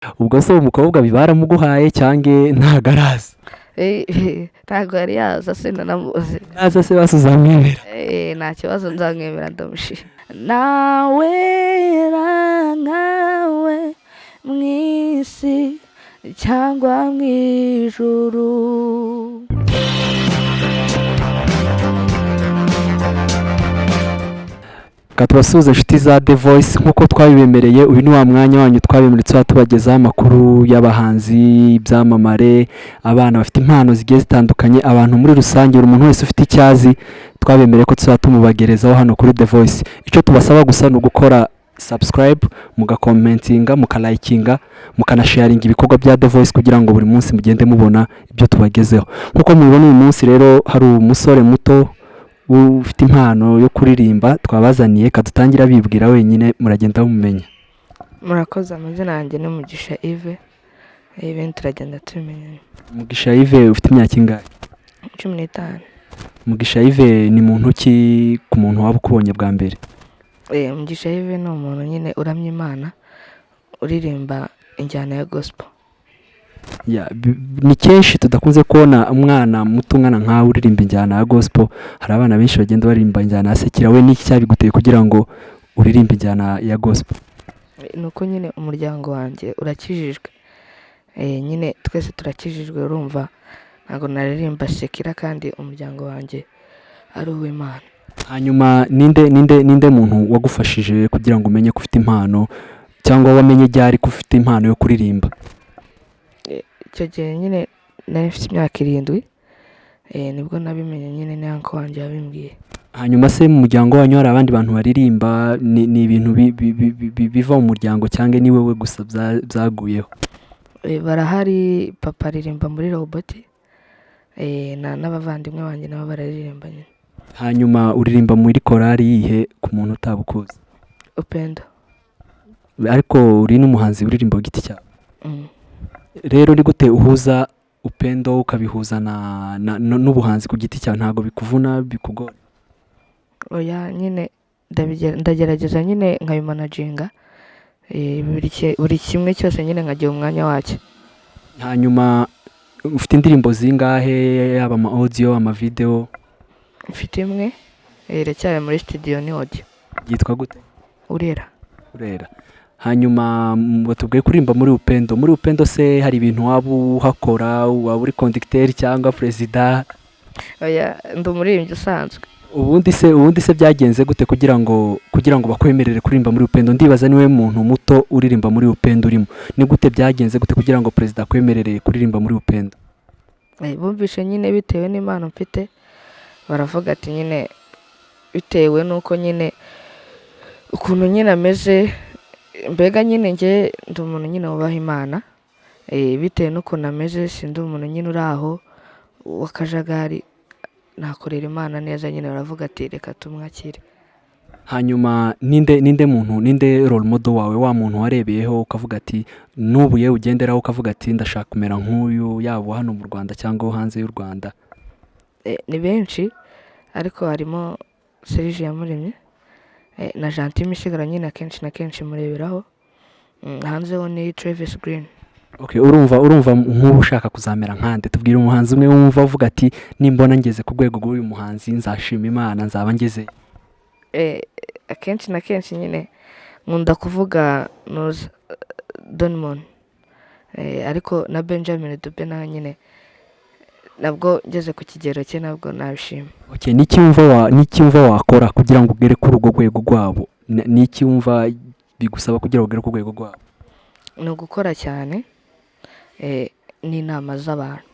ubwo se umukobwa bibaramuguhaye cyange ntagaraza ntabwo yari yaza sinanamuzi naza se basi uzamwemera nta kibazo nzamwemera ndamushima nawe nkawe mu isi cyangwa mu ijuru. tubasuhuze inshuti za The Voice nk'uko twabibemereye. Uyu ni wa mwanya wanyu twabemuritse tubagezaho amakuru y'abahanzi, ibyamamare, abana bafite impano zigiye zitandukanye, abantu muri rusange, buri muntu wese ufite icyazi twabemereye ko tuzaba tumubagerezaho hano kuri The Voice. Icyo tubasaba gusa ni ugukora subscribe, mugakomentinga, mukalayikinga, mukanasharinga ibikorwa bya The Voice kugira ngo buri munsi mugende mubona ibyo tubagezeho. Nk'uko mubibona uyu munsi rero hari umusore muto ufite impano yo kuririmba twabazaniye, kadutangira bibwira wenyine muragenda mumenya. Murakoze, amazina yanjye ni Mugisha Yves, ibintu turagenda tubimenya. Mugisha Yves ufite imyaka ingahe? 15. Mugisha Yves ni muntu ki ku muntu waba ukubonye bwa mbere? Mugisha Yves ni umuntu nyine uramya Imana, uririmba injyana ya gospel. Ni kenshi tudakunze kubona umwana muto ungana nkawe uririmba injyana ya gospel. Hari abana benshi bagenda baririmba injyana ya sekira. We niki cyabiguteye kugira ngo uririmbe injyana ya gospel? Nuko nyine umuryango wanjye urakijijwe, nyine twese turakijijwe, urumva ntabwo naririmba sekira kandi umuryango wanjye ari uw'Imana. Hanyuma ninde muntu wagufashije kugira ngo umenye ko ufite impano, cyangwa wamenye ryari ko ufite impano yo kuririmba? Icyo gihe nyine nari mfite imyaka 7, nibwo nabimenye, nyine ni uncle wanjye yabimbwiye. Hanyuma se mu muryango wanyu hari abandi bantu baririmba? Ni ibintu biva mu muryango cyangwa ni wowe gusa byaguyeho? Barahari, papa aririmba muri robot, n'abavandimwe banjye nabo bararirimba nyine. Hanyuma uririmba muri korali yihe ku muntu utabukuzi? Upendo. Ariko uri n'umuhanzi uririmba ku giti cyawe. Rero ni gute uhuza upendo ukabihuza n'ubuhanzi ku giti cyawe? Ntabwo bikuvuna, bikugora? Oya, nyine ndagerageza nyine nkabimanaginga, buri kimwe cyose nyine nkagira umwanya wacyo. Hanyuma ufite indirimbo zingahe, yaba ama audio, ama video? Mfite imwe iracyari muri studio, ni audio. Yitwa gute? Urera. Hanyuma batubwiye kuririmba muri upendo. Muri upendo se hari ibintu waba uhakora, waba uri conducteur cyangwa president? Oya, ndi umuririmbyi usanzwe. Ubundi se byagenze gute kugira ngo bakwemerere kuririmba muri upendo? Ndibaza niwe muntu muto uririmba muri upendo urimo. Ni gute byagenze gute kugira ngo president akwemerere kuririmba muri upendo? Bumvishe nyine bitewe n'impano mfite, baravuga ati nyine bitewe nuko nyine ukuntu nyine ameze, mbega nyine njye ndi umuntu nyine wubaha Imana, bitewe n'ukuntu ameze, sindi umuntu nyine uri aho w'akajagari, nakorera Imana neza, nyine baravuga ati reka tumwakire. Hanyuma ninde role model wawe, wa muntu warebeyeho ukavuga ati n'ubu yewe ugenderaho ukavuga ati ndashaka kumera nk'uyu, yaba hano mu Rwanda cyangwa hanze y'u Rwanda? Ni benshi, ariko harimo Serge Yamuremye na Gentil Misigaro, nyine akenshi na kenshi mureberaho. Hanze ho ni Travis Green. Okay, urumva nk'ubu ushaka kuzamera nkande? Tubwire umuhanzi umwe wumva uvuga ati nimbona ngeze ku rwego rw'uyu muhanzi nzashima Imana, nzaba ngeze. Akenshi na kenshi nyine nkunda kuvuga Donmon, ariko na Benjamin Dube nawe nyine nabwo ngeze ku kigero cye nabwo nabishima. Okay, niki wumva wakora kugira ngo ugere kuri urwo rwego rwabo? Niki wumva bigusaba kugira ngo ugere ku rwego rwabo? Ni ugukora cyane, n'inama z'abantu.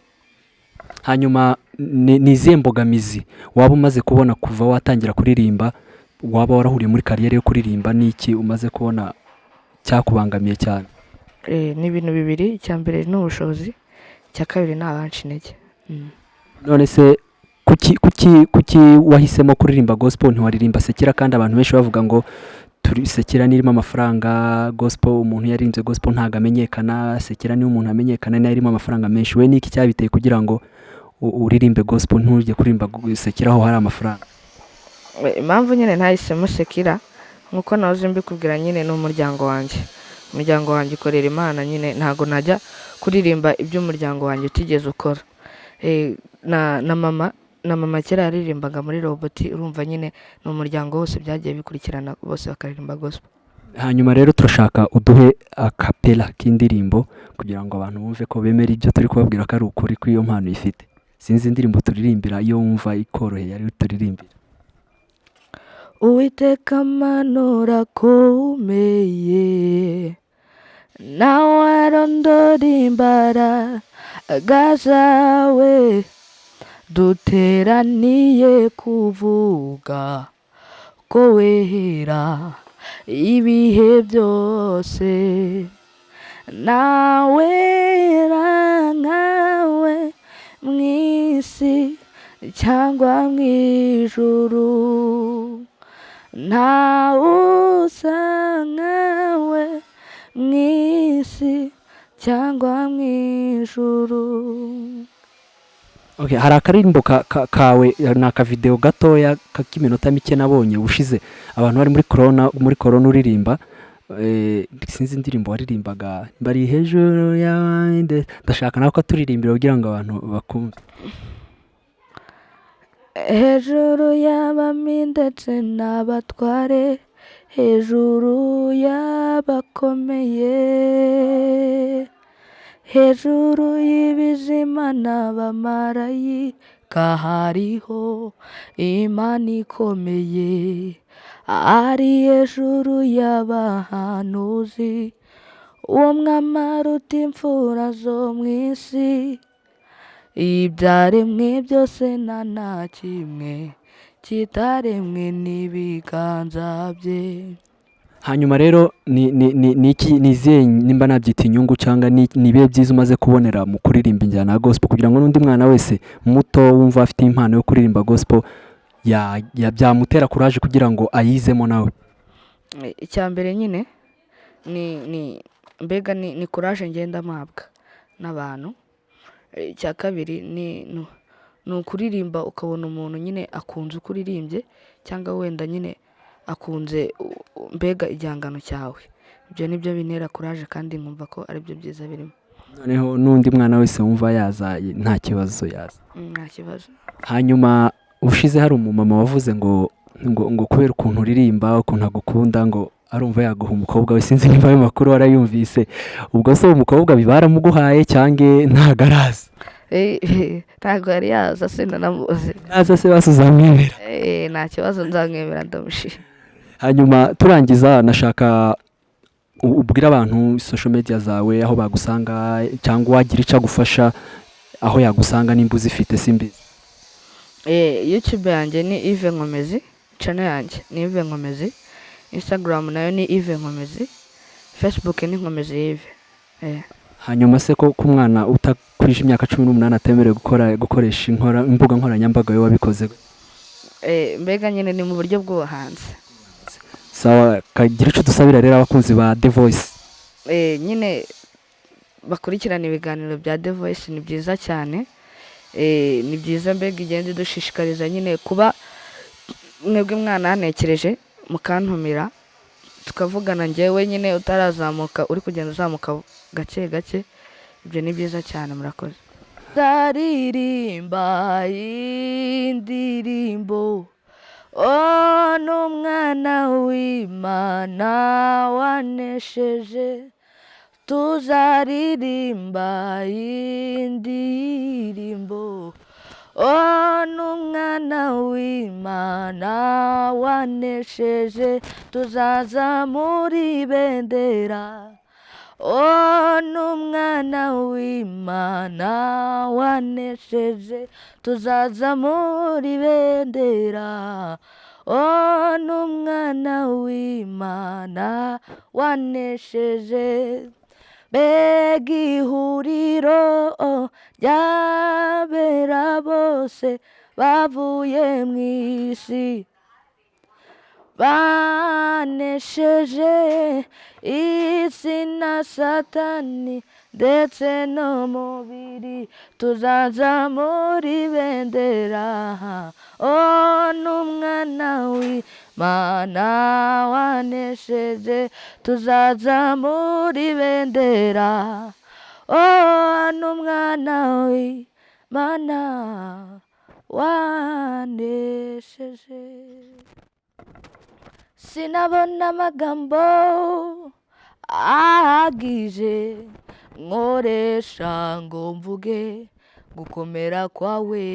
Hanyuma ni izihe mbogamizi waba umaze kubona kuva watangira kuririmba, waba warahuriye muri kariyeri yo kuririmba? Niki umaze kubona cyakubangamiye cyane? Ni ibintu bibiri. Icya mbere ni ubushobozi, icya kabiri ni abanca intege. None se kuki wahisemo kuririmba gospel ntiwaririmba sekira? Kandi abantu benshi bavuga ngo sekira nirimo amafaranga, gospel umuntu yarimbye gospel ntago amenyekana, sekira niyo umuntu amenyekana nayo irimo amafaranga menshi. We niki cyabiteye kugira ngo uririmbe gospel ntujye kuririmba sekira aho hari amafaranga? Impamvu nyine ntahisemo sekira nkuko nahoze mbikubwira, nyine n'umuryango wanjye umuryango wanjye ukorera imana nyine, ntabwo najya kuririmba ibyo umuryango wanjye utigeze ukora. Na mama kera yaririmbaga muri roboti, urumva nyine ni umuryango wose byagiye bikurikirana bose bakaririmba gospel. hanyuma rero turashaka uduhe akapela k'indirimbo kugira ngo abantu bumve ko bemera ibyo turi kubabwira ko ari ukuri ko iyo mpano ifite. Sinzi indirimbo turirimbira iyo wumva ikoroheye ariyo turirimbira. Uwiteka Mana urakomeye, nawe arondora imbaraga zawe, duteraniye kuvuga ko wera ibihe byose, nawe nkawe mu isi cyangwa mu ijuru, ntawe usa nkawe mu isi cyangwa mu ijuru. Okay, hari akaririmbo kawe ni akavideo gatoya k'iminota mike nabonye ushize abantu bari muri corona uririmba, sinzi indirimbo waririmbaga bari hejuru y'abandi, ndashaka nawe ko turirimbira kugira ngo abantu bakumve. Hejuru y'abami ndetse n'abatware, hejuru y'abakomeye, hejuru y'ibizima n'abamarayika hariho Imana ikomeye, ari hejuru y'abahanuzi, uwo mwami aruta imfura zo mu isi, ibyaremwe byose nta kimwe kitaremwe n'ibiganza bye. Hanyuma rero ni izihe nimba nabyita inyungu cyangwa ni ibihe byiza umaze kubonera mu kuririmba injyana ya gospel kugira ngo n'undi mwana wese muto wumva afite impano yo kuririmba gospel byamutera courage kugira ngo ayizemo nawe? Icya mbere nyine mbega ni courage ngenda mpabwa n'abantu. Icya kabiri ni ukuririmba ukabona umuntu nyine akunze uko uririmbye, cyangwa wenda nyine akunze mbega igihangano cyawe. Ibyo nibyo bintera courage kandi nkumva ko ari byo byiza birimo. Noneho n'undi mwana wese wumva yaza nta kibazo yaza. Nta kibazo. Hanyuma ushize hari umumama wavuze ngo kubera ukuntu uririmba, ukuntu agukunda, ngo arumva yaguha umukobwa we. Sinzi niba ayo makuru warayumvise. Ubwo se umukobwa bibaramuguhaye cyangwa ntago araza? Ntago yari yaza, sinanamuzi. Naza se basuzamwemera? Nta kibazo, nzamwemera ndamushima. Hanyuma turangiza nashaka ubwira abantu social media zawe, aho bagusanga cyangwa wagira icyo agufasha aho yagusanga nimba uzifite simbizi. YouTube yanjye ni Yves Nkomezi, channel yanjye ni Yves Nkomezi, Instagram nayo ni Yves Nkomezi, Facebook ni Nkomezi Yves. Hanyuma se ko umwana utakurije imyaka 18 atemerewe gukoresha imbuga nkoranyambaga we wabikoze? Mbega nyine ni mu buryo bw'ubuhanzi. Sawa, kagira icyo dusabira rero abakunzi ba The Voice. Nyine bakurikirana ibiganiro bya The Voice, ni byiza cyane. Ni byiza mbega igenda dushishikariza nyine kuba mwebwe mwana hanekereje mukantumira tukavugana, njyewe nyine utarazamuka uri kugenda uzamuka gake gake. Ibyo ni byiza cyane, murakoze. Ndaririmba indirimbo, n'umwana w'Imana wanesheje, tuzaririmba indirimbo, n'umwana w'Imana wanesheje, tuzazamura ibendera, n'umwana w'Imana wanesheje, tuzazamura ibendera, n'umwana w'Imana wanesheje. Mbega ihuriro ry'abera bose bavuye mu isi, banesheje isi na satani ndetse n'umubiri tuzazamura ibendera n'umwana w'Imana wanesheje tuzazamura ibendera n'umwana w'Imana wanesheje. Sinabona amagambo ahagije nkoresha ngo mvuge gukomera kwawe.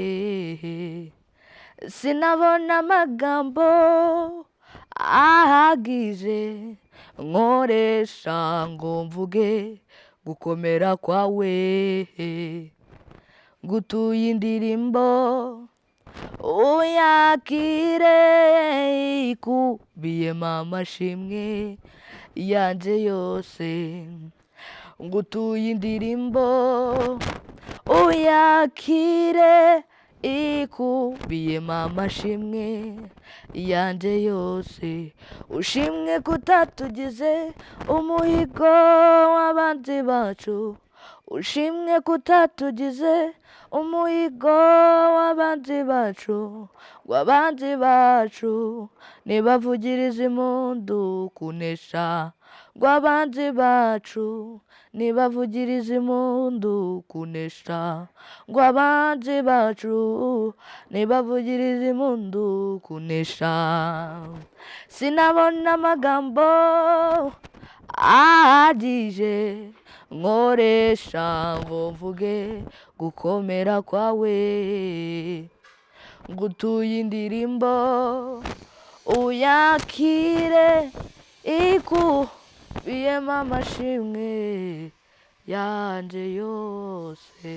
Sinabona amagambo ahagije nkoresha ngo mvuge gukomera kwawe. Ngutuye indirimbo uyakire ikubiyemo amashimwe yanjye yose. Ngutuye indirimbo uyakire ikubiyemo amashimwe yanjye yose. Ushimwe kutatugize umuhigo w'abanzi bacu. Ushimwe kutatugize umuhigo w'abanzi bacu. W'abanzi bacu nibavugiriza impundu kunesha. W'abanzi bacu nibavugiriza impundu kunesha. W'abanzi bacu nibavugiriza impundu kunesha. Sinabona amagambo ahagije nkoresha ngo mvuge gukomera kwawe. Ngutuye indirimbo uyakire ikubiyemo amashimwe yanjye yose.